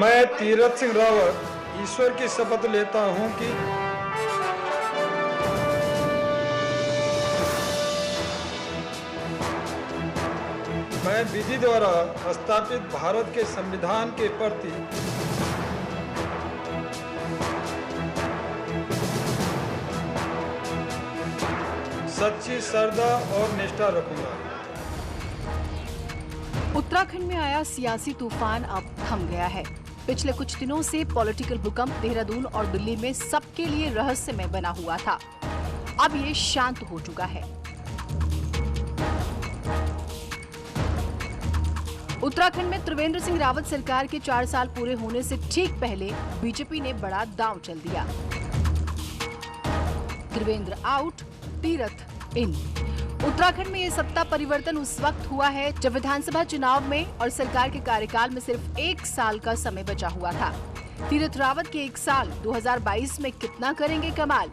मैं तीरथ सिंह रावत ईश्वर की शपथ लेता हूं कि मैं विधि द्वारा स्थापित भारत के संविधान के प्रति सच्ची श्रद्धा और निष्ठा रखूंगा। उत्तराखंड में आया सियासी तूफान अब थम गया है। पिछले कुछ दिनों से पॉलिटिकल भूकंप देहरादून और दिल्ली में सबके लिए रहस्यमय बना हुआ था। अब ये शांत हो चुका है। उत्तराखंड में त्रिवेंद्र सिंह रावत सरकार के 4 साल पूरे होने से ठीक पहले बीजेपी ने बड़ा दांव चल दिया। त्रिवेंद्र आउट, तीरथ इन। उत्तराखंड में ये सत्ता परिवर्तन उस वक्त हुआ है जब विधानसभा चुनाव में और सरकार के कार्यकाल में सिर्फ 1 साल का समय बचा हुआ था। तीरथ रावत के 1 साल 2022 में कितना करेंगे कमाल।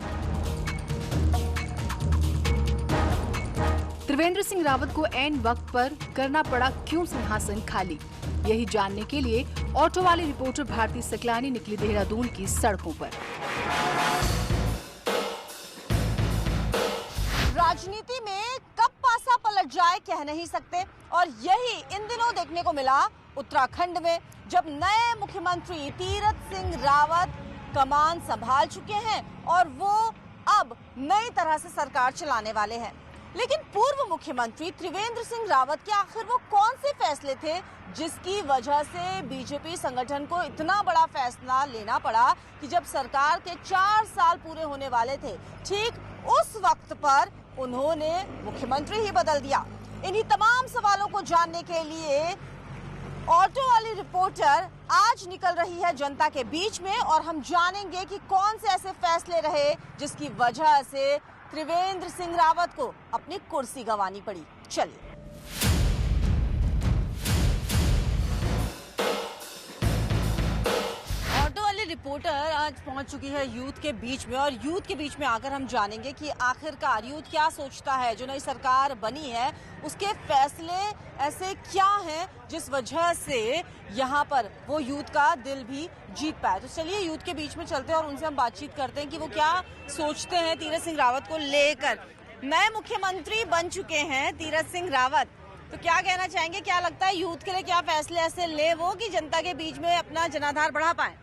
त्रिवेंद्र सिंह रावत को ऐन वक्त पर करना पड़ा क्यों सिंहासन खाली, यही जानने के लिए ऑटो वाली रिपोर्टर भारती सकलानी निकली देहरादून की सड़कों पर। राजनीति में कब पासा पलट जाए कह नहीं सकते, और यही इन दिनों देखने को मिला उत्तराखंड में, जब नए मुख्यमंत्री तीरथ सिंह रावत कमान संभाल चुके हैं और वो अब नई तरह से सरकार चलाने वाले हैं। लेकिन पूर्व मुख्यमंत्री त्रिवेंद्र सिंह रावत के आखिर वो कौन से फैसले थे जिसकी वजह से बीजेपी संगठन को इतना बड़ा फैसला लेना पड़ा कि जब सरकार के 4 साल पूरे होने वाले थे, ठीक उस वक्त पर उन्होंने मुख्यमंत्री ही बदल दिया। इन्हीं तमाम सवालों को जानने के लिए ऑटो वाली रिपोर्टर आज निकल रही है जनता के बीच में, और हम जानेंगे कि कौन से ऐसे फैसले रहे जिसकी वजह से त्रिवेंद्र सिंह रावत को अपनी कुर्सी गंवानी पड़ी। चलिए। ऑटो वाली रिपोर्टर आज पहुंच चुकी है यूथ के बीच में, और यूथ के बीच में आकर हम जानेंगे कि आखिरकार यूथ क्या सोचता है। जो नई सरकार बनी है उसके फैसले ऐसे क्या हैं जिस वजह से यहाँ पर वो यूथ का दिल भी जीत पाए। तो चलिए यूथ के बीच में चलते हैं और उनसे हम बातचीत करते हैं कि वो क्या सोचते हैं तीरथ सिंह रावत को लेकर। नए मुख्यमंत्री बन चुके हैं तीरथ सिंह रावत, तो क्या कहना चाहेंगे, क्या लगता है यूथ के लिए क्या फैसले ऐसे ले वो कि जनता के बीच में अपना जनाधार बढ़ा पाए?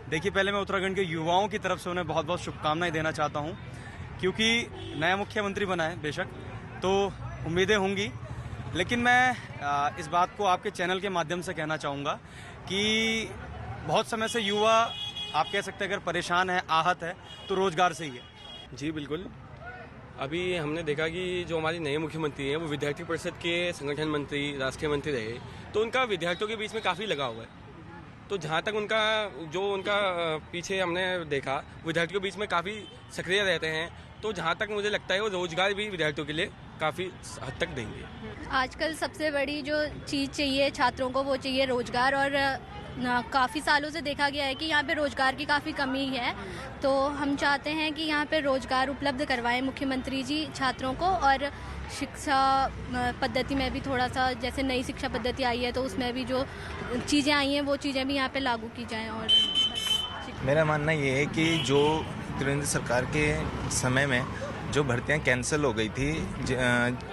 देखिए, पहले मैं उत्तराखंड के युवाओं की तरफ से उन्हें बहुत बहुत शुभकामनाएं देना चाहता हूं, क्योंकि नया मुख्यमंत्री बना है बेशक, तो उम्मीदें होंगी, लेकिन मैं इस बात को आपके चैनल के माध्यम से कहना चाहूँगा कि बहुत समय से युवा, आप कह सकते हैं, अगर परेशान है, आहत है, तो रोजगार से ही है। जी बिल्कुल। अभी हमने देखा कि जो हमारे नए मुख्यमंत्री हैं वो विद्यार्थी परिषद के संगठन मंत्री, राष्ट्रीय मंत्री रहे, तो उनका विद्यार्थियों के बीच में काफ़ी लगाव है। तो जहाँ तक उनका पीछे हमने देखा, विद्यार्थियों के बीच में काफ़ी सक्रिय रहते हैं, तो जहाँ तक मुझे लगता है वो रोजगार भी विद्यार्थियों के लिए काफ़ी हद तक देंगे। आजकल सबसे बड़ी जो चीज़ चाहिए छात्रों को वो चाहिए रोजगार, और काफ़ी सालों से देखा गया है कि यहाँ पे रोजगार की काफ़ी कमी है। तो हम चाहते हैं कि यहाँ पे रोजगार उपलब्ध करवाएं मुख्यमंत्री जी छात्रों को, और शिक्षा पद्धति में भी थोड़ा सा, जैसे नई शिक्षा पद्धति आई है तो उसमें भी जो चीज़ें आई हैं वो चीज़ें भी यहाँ पे लागू की जाएं। और मेरा मानना ये है कि जो त्रिवेंद्र सरकार के समय में जो भर्तियां कैंसिल हो गई थी,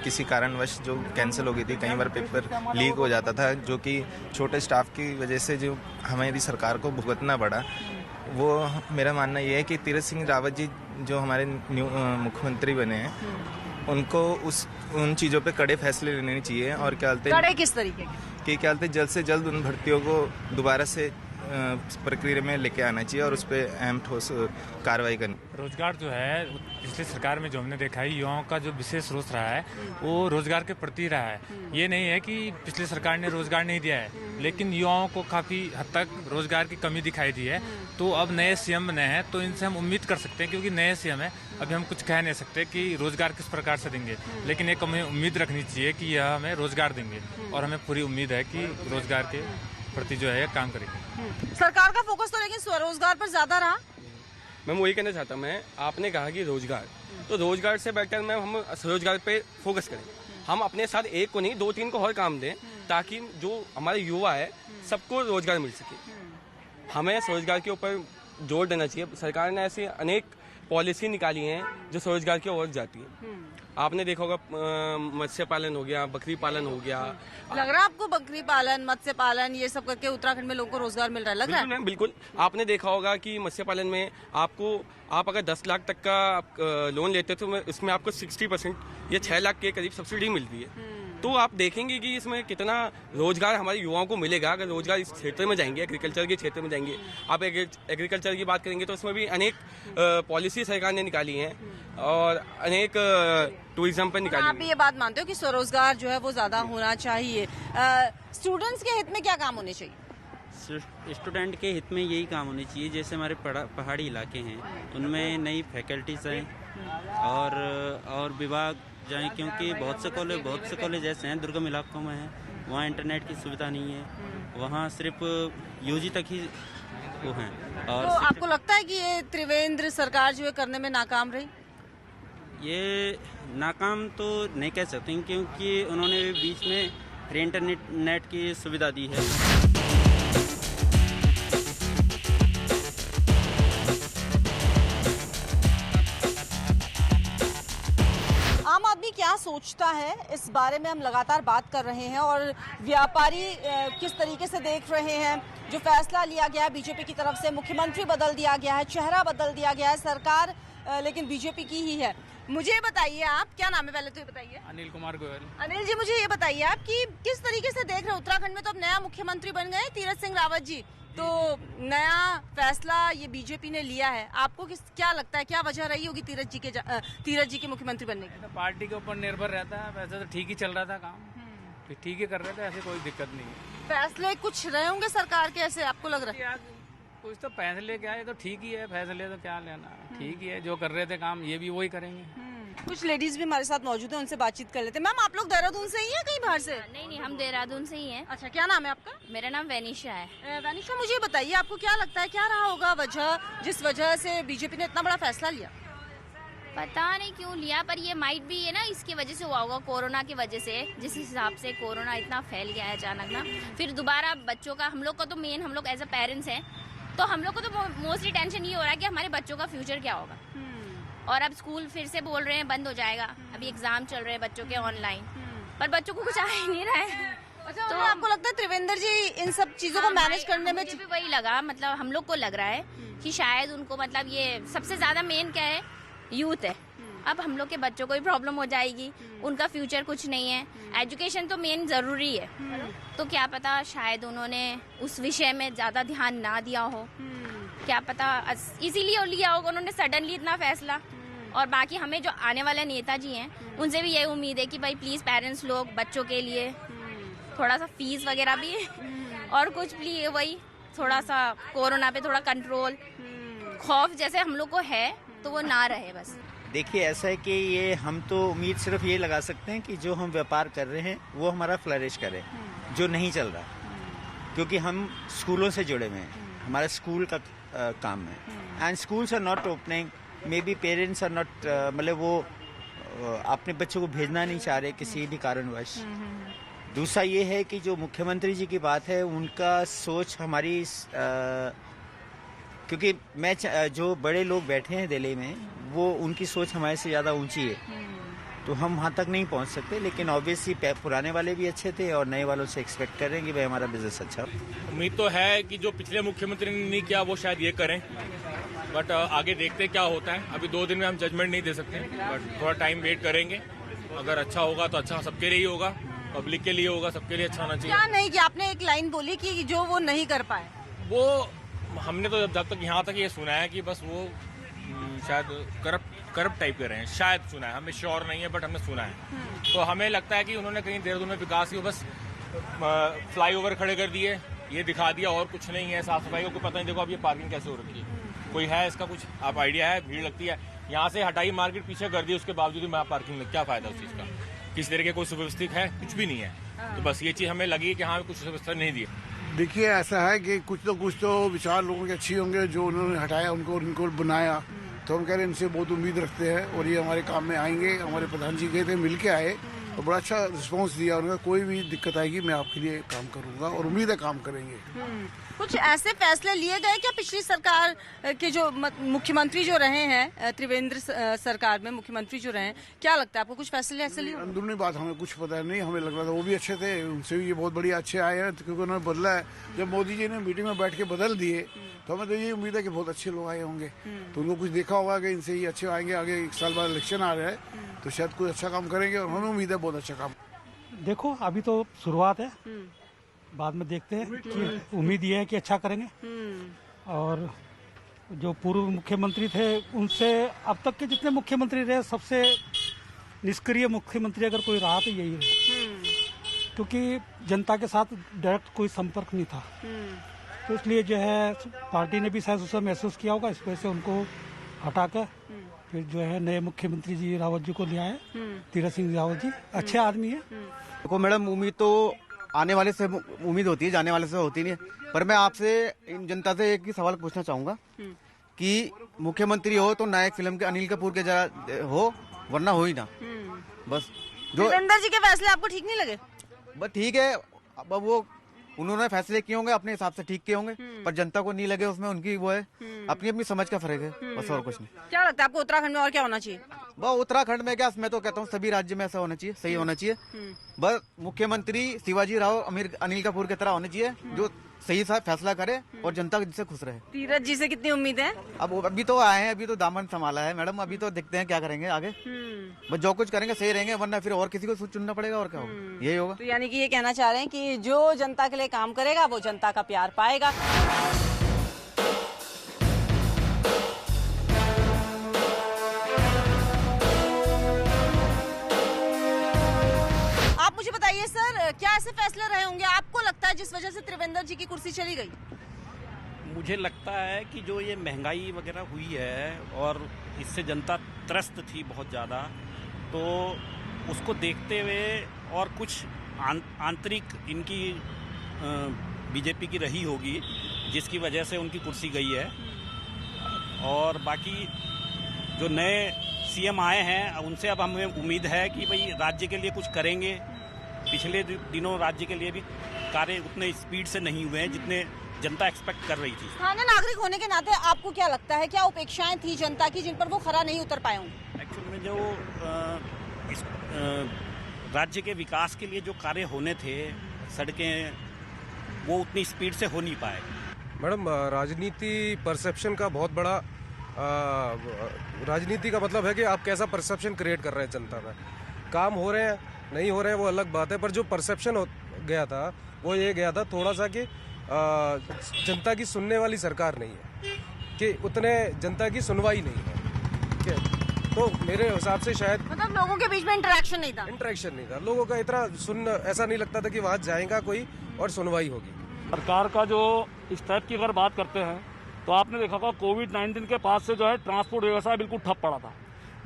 किसी कारणवश जो कैंसिल हो गई थी, कई बार पेपर लीक हो जाता था, जो कि छोटे स्टाफ की वजह से जो हमारी सरकार को भुगतना पड़ा, वो मेरा मानना ये है कि तीरथ सिंह रावत जी जो हमारे मुख्यमंत्री बने हैं, उनको उन चीज़ों पे कड़े फैसले लेने चाहिए। और क्या बोलते हैं, कड़े किस तरीके कि क्या बोलते हैं, जल्द से जल्द उन भर्तियों को दोबारा से प्रक्रिया में लेके आना चाहिए और उस पर अहम ठोस कार्रवाई करनी। रोजगार जो है पिछली सरकार में जो हमने देखा है, युवाओं का जो विशेष रोष रहा है वो रोजगार के प्रति रहा है। ये नहीं है कि पिछली सरकार ने रोजगार नहीं दिया है, लेकिन युवाओं को काफ़ी हद तक रोजगार की कमी दिखाई दी है। तो अब नए सीएम बने हैं तो इनसे हम उम्मीद कर सकते हैं, क्योंकि नए सीएम है, अभी हम कुछ कह नहीं सकते कि रोजगार किस प्रकार से देंगे, लेकिन एक हमें उम्मीद रखनी चाहिए कि यह हमें रोजगार देंगे, और हमें पूरी उम्मीद है कि रोजगार के प्रति जो है काम करेंगे। सरकार का फोकस तो लेकिन स्वरोजगार पर ज्यादा रहा। मैं वही कहना चाहता हूँ, आपने कहा कि रोजगार, तो रोजगार से बेटर में हम स्वरोजगार पे फोकस करें। हम अपने साथ एक को नहीं 2-3 को और काम दें, ताकि जो हमारे युवा है सबको रोजगार मिल सके। हमें स्वरोजगार के ऊपर जोर देना चाहिए। सरकार ने ऐसी अनेक पॉलिसी निकाली हैं जो स्वरोजगार की ओर जाती है। आपने देखा होगा मत्स्य पालन हो गया, बकरी पालन हो गया। लग रहा है आपको बकरी पालन, मत्स्य पालन ये सब करके उत्तराखंड में लोगों को रोजगार मिल रहा है, लग रहा है? बिल्कुल। आपने देखा होगा कि मत्स्य पालन में आप अगर 10 लाख तक का लोन लेते हो तो इसमें आपको 60% या 6 लाख के करीब सब्सिडी मिलती है। तो आप देखेंगे कि इसमें कितना रोजगार हमारे युवाओं को मिलेगा अगर रोजगार इस क्षेत्र में जाएंगे, एग्रीकल्चर के क्षेत्र में जाएंगे। आप एग्रीकल्चर की बात करेंगे तो उसमें भी अनेक पॉलिसी सरकार ने निकाली हैं और अनेक टूरिज्म पर निकाली। आप भी ये बात मानते हो कि स्वरोजगार जो है वो ज्यादा होना चाहिए? स्टूडेंट्स के हित में क्या काम होने चाहिए? स्टूडेंट के हित में यही काम होने चाहिए, जैसे हमारे पहाड़ी इलाके हैं उनमें नई फैकल्टीज हैं और विभाग जाएं, क्योंकि बहुत से कॉलेज ऐसे हैं दुर्गम इलाकों में हैं, वहाँ इंटरनेट की सुविधा नहीं है, वहाँ सिर्फ यूजी तक ही वो हैं। और तो आपको लगता है कि ये त्रिवेंद्र सरकार जो है करने में नाकाम रही? ये नाकाम तो नहीं कह सकते, क्योंकि उन्होंने बीच में फ्री इंटरनेट की सुविधा दी है। आम आदमी क्या सोचता है इस बारे में हम लगातार बात कर रहे हैं और व्यापारी किस तरीके से देख रहे हैं। जो फैसला लिया गया है बीजेपी की तरफ से, मुख्यमंत्री बदल दिया गया है, चेहरा बदल दिया गया है, सरकार लेकिन बीजेपी की ही है। मुझे बताइए, आप क्या नाम है पहले तो ये बताइए? अनिल कुमार गोयल। अनिल जी, मुझे ये बताइए आप कि किस तरीके से देख रहे हैं उत्तराखंड में तो अब नया मुख्यमंत्री बन गए तीरथ सिंह रावत जी, तो नया फैसला ये बीजेपी ने लिया है, आपको क्या लगता है क्या वजह रही होगी तीरथ जी के मुख्यमंत्री बनने की? तो पार्टी के ऊपर निर्भर रहता है, वैसे तो ठीक ही चल रहा था काम, ठीक ही कर रहे थे, ऐसे कोई दिक्कत नहीं है। फैसले कुछ रहे होंगे सरकार के, ऐसे आपको लग रहा है? कुछ तो फैसले क्या है, तो ठीक ही है, फैसले तो क्या लेना, ठीक ही है, जो कर रहे थे काम ये भी वही करेंगे। कुछ लेडीज भी हमारे साथ मौजूद है, उनसे बातचीत कर लेते हैं। मैम, आप लोग देहरादून से ही हैं कहीं बाहर से? नहीं, हम देहरादून से ही हैं। अच्छा, क्या नाम है आपका? मेरा नाम वैनिशा है। वैनिशा, मुझे बताइए आपको क्या लगता है क्या रहा होगा वजह जिस वजह से बीजेपी ने इतना बड़ा फैसला लिया? पता नहीं क्यों लिया, पर ये माइट भी है ना, इसकी वजह से हुआ होगा, कोरोना की वजह से। जिस हिसाब से कोरोना इतना फैल गया है अचानक ना, फिर दोबारा बच्चों का, हम लोग का तो मेन, हम लोग एज अ पेरेंट्स हैं तो हम लोग को तो मोस्टली टेंशन ये हो रहा है कि हमारे बच्चों का फ्यूचर क्या होगा। और अब स्कूल फिर से बोल रहे हैं बंद हो जाएगा, अभी एग्जाम चल रहे हैं बच्चों के ऑनलाइन, पर बच्चों को कुछ आ ही नहीं रहा है। अच्छा, तो आपको लगता है त्रिवेंद्र जी इन सब चीजों को मैनेज करने में? मुझे भी वही लगा, मतलब हम लोग को लग रहा है कि शायद उनको, मतलब ये सबसे ज्यादा मेन क्या है, यूथ है। अब हम लोग के बच्चों को भी प्रॉब्लम हो जाएगी, उनका फ्यूचर कुछ नहीं है, एजुकेशन तो मेन जरूरी है, तो क्या पता शायद उन्होंने उस विषय में ज्यादा ध्यान ना दिया हो, क्या पता इसीलिए लिया होगा उन्होंने सडनली इतना फैसला। और बाकी हमें जो आने वाले नेताजी हैं उनसे भी यही उम्मीद है कि भाई प्लीज पेरेंट्स लोग बच्चों के लिए थोड़ा सा फीस वगैरह भी और कुछ प्लीज वही थोड़ा सा कोरोना पे थोड़ा कंट्रोल, खौफ जैसे हम लोग को है तो वो ना रहे बस। देखिए, ऐसा है कि ये हम तो उम्मीद सिर्फ ये लगा सकते हैं कि जो हम व्यापार कर रहे हैं वो हमारा फ्लरिश करे, जो नहीं चल रहा, क्योंकि हम स्कूलों से जुड़े हुए हैं, हमारा स्कूल का काम है and schools are not opening, maybe parents are not, मतलब वो अपने बच्चों को भेजना नहीं चाह रहे किसी भी कारणवश। दूसरा ये है कि जो मुख्यमंत्री जी की बात है उनका सोच हमारी, क्योंकि मैं जो बड़े लोग बैठे हैं दिल्ली में वो उनकी सोच हमारे से ज़्यादा ऊंची है, तो हम वहाँ तक नहीं पहुँच सकते, लेकिन ऑब्वियसली पुराने वाले भी अच्छे थे और नए वालों से एक्सपेक्ट कर रहे हैं कि भाई हमारा बिजनेस अच्छा हो। उम्मीद तो है कि जो पिछले मुख्यमंत्री ने नहीं किया वो शायद ये करें, बट आगे देखते क्या होता है। अभी 2 दिन में हम जजमेंट नहीं दे सकते, बट थोड़ा टाइम वेट करेंगे, अगर अच्छा होगा तो अच्छा सबके लिए होगा, पब्लिक के लिए होगा, सबके लिए अच्छा होना चाहिए। क्या नहीं कि आपने एक लाइन बोली कि जो वो नहीं कर पाए, वो हमने तो जब तक यहाँ तक ये सुना है कि बस वो शायद करप्ट टाइप के रहे हैं, शायद सुना है, हमें श्योर नहीं है बट हमने सुना है। तो हमें लगता है कि उन्होंने कहीं देहरादून में विकास की बस फ्लाईओवर खड़े कर दिए, ये दिखा दिया और कुछ नहीं है। साफ सफाई को कोई पता नहीं, देखो अब ये पार्किंग कैसे हो रखी है, कोई है इसका कुछ आप आइडिया है? भीड़ लगती है, यहाँ से हटाई मार्केट पीछे कर दी, उसके बावजूद भी पार्किंग में क्या फायदा उस चीज़ का? किसी तरह के कोई सुव्यवस्थित है? कुछ भी नहीं है। तो बस ये चीज़ हमें लगी कि हाँ कुछ सुव्यवस्था नहीं दी। देखिए, ऐसा है कि कुछ तो विचार लोगों के अच्छे होंगे जो उन्होंने हटाया, उनको बनाया, तो हम कह रहे हैं इनसे बहुत उम्मीद रखते हैं और ये हमारे काम में आएंगे। हमारे प्रधान जी गए थे, मिल के आए, और बड़ा अच्छा रिस्पांस दिया उन्होंने। कोई भी दिक्कत आएगी मैं आपके लिए काम करूंगा और उम्मीद है काम करेंगे। कुछ ऐसे फैसले लिए गए क्या पिछली सरकार के जो मुख्यमंत्री जो रहे हैं, त्रिवेंद्र सरकार में मुख्यमंत्री जो रहे हैं, क्या लगता है आपको कुछ फैसले ऐसे लिए? अंदरूनी बात हमें कुछ पता नहीं, हमें लग रहा था वो भी अच्छे थे, उनसे भी ये बहुत बढ़िया अच्छे आए हैं क्योंकि उन्होंने बदला है। जब मोदी जी ने मीटिंग में बैठ के बदल दिए तो हमें तो ये उम्मीद है कि बहुत अच्छे लोग आए होंगे। तो उनको कुछ देखा होगा कि इनसे ही अच्छे आएंगे, आगे 1 साल बाद इलेक्शन आ रहा है तो शायद कुछ अच्छा काम करेंगे और हमें उम्मीद है बहुत अच्छा काम। देखो अभी तो शुरुआत है, बाद में देखते हैं कि उम्मीद ये है कि अच्छा करेंगे। और जो पूर्व मुख्यमंत्री थे उनसे अब तक के जितने मुख्यमंत्री रहे सबसे निष्क्रिय मुख्यमंत्री अगर कोई रहा तो यही रहे, क्योंकि जनता के साथ डायरेक्ट कोई संपर्क नहीं था। तो इसलिए जो है पार्टी ने भी शायद उसे महसूस किया होगा, इस वजह से उनको हटाकर फिर जो है नए मुख्यमंत्री जी रावत जी को लिया है, तीरथ सिंह रावत जी अच्छे आदमी है। देखो मैडम, उम्मीद तो आने वाले से उम्मीद होती है, जाने वाले से होती नहीं है। पर मैं आपसे इन जनता से एक ही सवाल पूछना चाहूंगा कि मुख्यमंत्री हो तो नायक फिल्म के अनिल कपूर के जरा हो, वरना हो ही ना। बस जो त्रिवेंद्र जी के फैसले आपको ठीक नहीं लगे? बस ठीक है, अब वो उन्होंने फैसले किए होंगे अपने हिसाब से ठीक किए होंगे, पर जनता को नहीं लगे उसमें उनकी वो है, अपनी अपनी समझ का फर्क है, बस और कुछ नहीं। क्या लगता है आपको उत्तराखंड में और क्या होना चाहिए? बस उत्तराखंड में क्या, मैं तो कहता हूँ सभी राज्य में ऐसा होना चाहिए, सही होना चाहिए। बस मुख्यमंत्री शिवाजी राव अनिल कपूर की तरह होने चाहिए, जो सही सा फैसला करे और जनता जिससे खुश रहे। तीरथ जी से कितनी उम्मीद है? अब अभी तो आए हैं, अभी तो दामन संभाला है मैडम, अभी तो देखते हैं क्या करेंगे आगे। बस जो कुछ करेंगे सही रहेंगे, वरना फिर और किसी को चुनना पड़ेगा और क्या होगा, यही होगा। तो यानी कि ये कहना चाह रहे हैं कि जो जनता के लिए काम करेगा वो जनता का प्यार पाएगा। आप मुझे बताइए सर, क्या ऐसे फैसले रहे होंगे आपको लगता है जिस वजह से त्रिवेंद्र जी की कुर्सी चली गई? मुझे लगता है कि जो ये महंगाई वगैरह हुई है और इससे जनता त्रस्त थी बहुत ज़्यादा, तो उसको देखते हुए और कुछ आंतरिक इनकी बीजेपी की रही होगी जिसकी वजह से उनकी कुर्सी गई है। और बाकी जो नए सीएम आए हैं उनसे अब हमें उम्मीद है कि भाई राज्य के लिए कुछ करेंगे। पिछले दिनों राज्य के लिए भी कार्य उतने स्पीड से नहीं हुए हैं जितने जनता एक्सपेक्ट कर रही थी। स्थानीय नागरिक होने के नाते आपको क्या लगता है, क्या उपेक्षाएं थी जनता की जिन पर वो खरा नहीं उतर पाए होंगे? एक्चुअल में जो इस राज्य के विकास के लिए जो कार्य होने थे, सड़कें, वो उतनी स्पीड से हो नहीं पाए। मैडम, राजनीति परसेप्शन का बहुत बड़ा राजनीति का मतलब है कि आप कैसा परसेप्शन क्रिएट कर रहे हैं जनता में। काम हो रहे हैं नहीं हो रहे हैं वो अलग बात है, पर जो परसेप्शन हो गया था वो ये गया था थोड़ा सा कि जनता की सुनने वाली सरकार नहीं है, कि उतने जनता की सुनवाई नहीं है। तो मेरे हिसाब से शायद मतलब लोगों के बीच में इंटरेक्शन नहीं था, लोगों का इतना ऐसा नहीं लगता था कि वहाँ जाएगा कोई और सुनवाई होगी। सरकार का जो इस टाइप की अगर बात करते हैं तो आपने देखा होगा कोविड-19 के बाद से जो है ट्रांसपोर्ट व्यवसाय बिल्कुल ठप पड़ा था,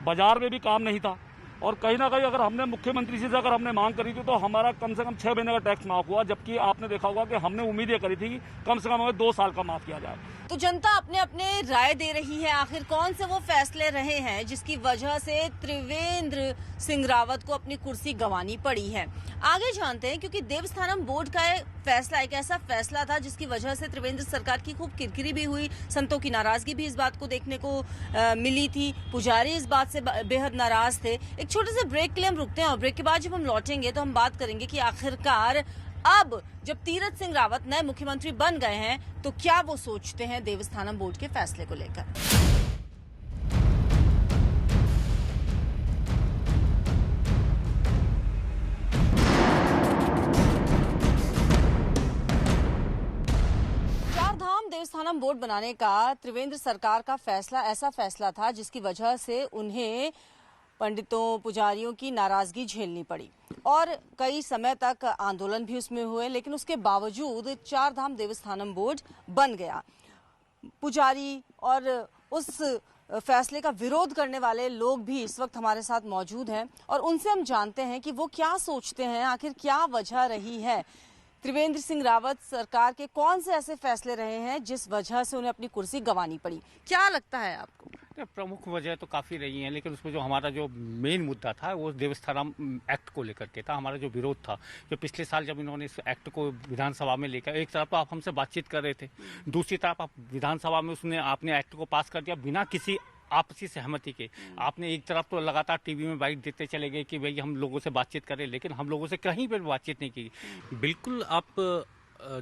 बाजार में भी काम नहीं था। और कहीं ना कहीं अगर हमने मुख्यमंत्री से अगर हमने मांग करी थी तो हमारा कम से कम 6 महीने का टैक्स माफ हुआ, जबकि आपने देखा होगा कि हमने उम्मीद ये करी थी कि कम से कम हमें 2 साल का माफ किया जाए। तो जनता अपने अपने राय दे रही है, आखिर कौन से वो फैसले रहे हैं जिसकी वजह से त्रिवेंद्र सिंह रावत को अपनी कुर्सी गंवानी पड़ी है। आगे जानते हैं, क्योंकि देवस्थानम बोर्ड का फैसला एक ऐसा फैसला था जिसकी वजह से त्रिवेंद्र सरकार की खूब किरकिरी भी हुई, संतों की नाराजगी भी इस बात को देखने को मिली थी, पुजारी इस बात से बेहद नाराज थे। एक छोटे से ब्रेक के लिए हम रुकते हैं और ब्रेक के बाद जब हम लौटेंगे तो हम बात करेंगे कि आखिरकार अब जब तीरथ सिंह रावत नए मुख्यमंत्री बन गए हैं तो क्या वो सोचते हैं देवस्थानम बोर्ड के फैसले को लेकर। चारधाम देवस्थानम बोर्ड बनाने का त्रिवेंद्र सरकार का फैसला ऐसा फैसला था जिसकी वजह से उन्हें पंडितों पुजारियों की नाराजगी झेलनी पड़ी और कई समय तक आंदोलन भी उसमें हुए, लेकिन उसके बावजूद चारधाम देवस्थानम बोर्ड बन गया। पुजारी और उस फैसले का विरोध करने वाले लोग भी इस वक्त हमारे साथ मौजूद हैं और उनसे हम जानते हैं कि वो क्या सोचते हैं, आखिर क्या वजह रही है। त्रिवेंद्र सिंह रावत सरकार के कौन से ऐसे फैसले रहे हैं जिस वजह से उन्हें अपनी कुर्सी गंवानी पड़ी? क्या लगता है आपको? प्रमुख वजह तो काफ़ी रही हैं, लेकिन उसमें जो हमारा जो मेन मुद्दा था वो देवस्थानम एक्ट को लेकर के था। हमारा जो विरोध था, जो पिछले साल जब इन्होंने इस एक्ट को विधानसभा में लेकर, एक तरफ तो आप हमसे बातचीत कर रहे थे, दूसरी तरफ आप विधानसभा में आपने एक्ट को पास कर दिया बिना किसी आपसी सहमति के। आपने एक तरफ तो लगातार टीवी में बाइट देते चले गए कि भाई हम लोगों से बातचीत करें, लेकिन हम लोगों से कहीं पर बातचीत नहीं की। बिल्कुल, आप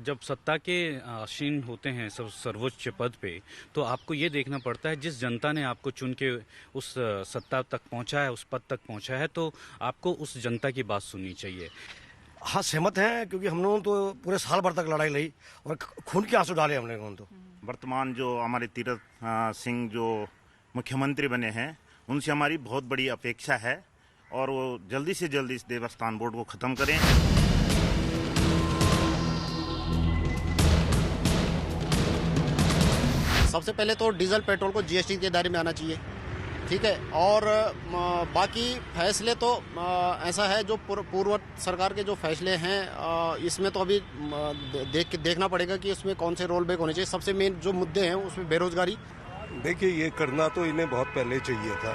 जब सत्ता के आसीन होते हैं सर्वोच्च पद पे, तो आपको ये देखना पड़ता है जिस जनता ने आपको चुन के उस सत्ता तक पहुंचा है, उस पद तक पहुंचा है, तो आपको उस जनता की बात सुननी चाहिए। हाँ, सहमत हैं, क्योंकि हम लोगों तो पूरे साल भर तक लड़ाई लड़ी और खून के आंसू डाले हम लोगों तो। वर्तमान जो हमारे तीरथ सिंह जो मुख्यमंत्री बने हैं, उनसे हमारी बहुत बड़ी अपेक्षा है और वो जल्दी से जल्दी इस देवस्थान बोर्ड को ख़त्म करें। सबसे पहले तो डीजल पेट्रोल को जीएसटी के दायरे में आना चाहिए, ठीक है। और बाकी फैसले तो ऐसा है, जो पूर्व सरकार के जो फैसले हैं इसमें तो अभी देखना पड़ेगा कि इसमें कौन से रोल बैक होने चाहिए। सबसे मेन जो मुद्दे हैं उसमें बेरोजगारी। देखिए, ये करना तो इन्हें बहुत पहले चाहिए था,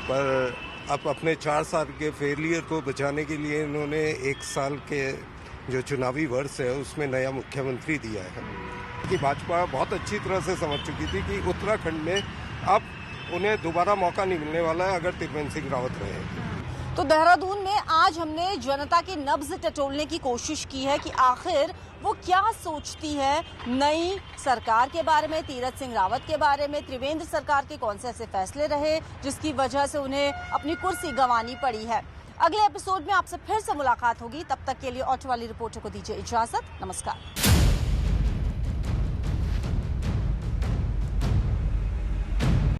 पर अब अपने 4 साल के फेलियर को बचाने के लिए इन्होंने 1 साल के जो चुनावी वर्ष है उसमें नया मुख्यमंत्री दिया है। कि भाजपा बहुत अच्छी तरह से समझ चुकी थी कि उत्तराखंड में अब उन्हें दोबारा मौका नहीं मिलने वाला है अगर त्रिवेंद्र सिंह रावत रहे। तो देहरादून में आज हमने जनता की नब्ज टटोलने की कोशिश की है कि आखिर वो क्या सोचती है नई सरकार के बारे में, तीरथ सिंह रावत के बारे में, त्रिवेंद्र सरकार के कौन से ऐसे फैसले रहे जिसकी वजह से उन्हें अपनी कुर्सी गंवानी पड़ी है। अगले एपिसोड में आपसे फिर से मुलाकात होगी, तब तक के लिए ऑटो वाली रिपोर्टर को दीजिए इजाजत। नमस्कार।